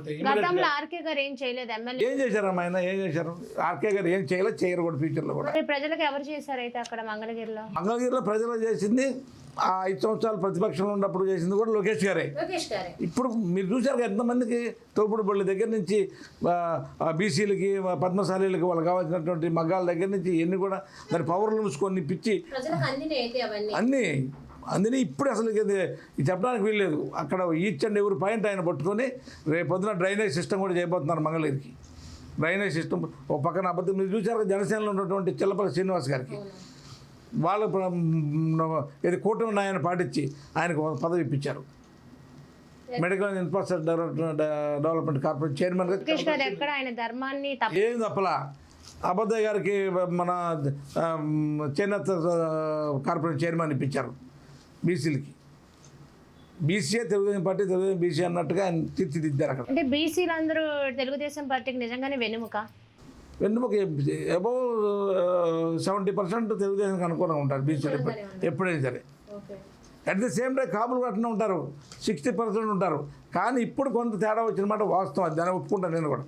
జరుగుతాయి. గతంలో ఆర్కే గారు ఏం చేయలేదు, ఎమ్మెల్యే ఏం చేశారమ్మా ఆయన? ఏం చేశారు? ఆర్కే గారు ఏం చేయరు కూడా, ఫ్యూచర్లో కూడా. మరి ప్రజలకు ఎవరు చేశారు అయితే అక్కడ మంగళగిరిలో? మంగళగిరిలో ప్రజలు చేసింది ఆ 5 సంవత్సరాలు ప్రతిపక్షంలో ఉన్నప్పుడు చేసింది కూడా లోకేష్ గారే. ఇప్పుడు మీరు చూశారు కదా ఎంతమందికి తోపుడు బళ్ళ దగ్గర నుంచి బీసీలకి పద్మశాలీలకి వాళ్ళకి కావాల్సినటువంటి మగ్గాల దగ్గర నుంచి ఇవన్నీ కూడా దాని పవర్ లూమ్స్ కొన్ని పిచ్చి అన్నీ ఇప్పుడు అసలు ఇది చెప్పడానికి వీల్లేదు. అక్కడ ఈచ్ అండ్ ఎవరి పాయింట్ ఆయన పట్టుకొని రేపొద్దున డ్రైనేజ్ సిస్టమ్ కూడా చేయబోతున్నారు మంగళగిరికి. డ్రైనేజ్ సిస్టమ్ ఒక పక్కన అబద్ధం. మీరు చూశారు జనసేనలో ఉన్నటువంటి చిల్లపల్లి శ్రీనివాస్ గారికి వాళ్ళు ఇది కూటమి న్యాయాన్ని పాటించి ఆయనకు పదవి ఇప్పించారు. మెడికల్ ఇన్ఫ్రాస్ట్రక్చర్ డెవలప్మెంట్ కార్పొరేషన్ చైర్మన్గా. ఏం తప్పలా. అబద్ధయ్య గారికి మన చేనేత కార్పొరేషన్ చైర్మన్ ఇప్పించారు బీసీలకి. BCA Telugu Desam party, Telugu Desam BC అన్నట్టుగా ఆయన తీర్చిదిద్దారు అక్కడ. అంటే బీసీలు అందరూ తెలుగుదేశం పార్టీకి నిజంగానే వెన్నుముక అబౌవ్ 70% తెలుగుదేశానికి అనుకూలంగా ఉంటారు బీసీలు ఎప్పుడైనా సరే. అట్ ది సేమ్ టైం కాపులు కట్టిన ఉంటారు, 60% ఉంటారు. కానీ ఇప్పుడు కొంత తేడా వచ్చిన మాట వాస్తవం, దాన్ని ఒప్పుకుంటాను నేను కూడా.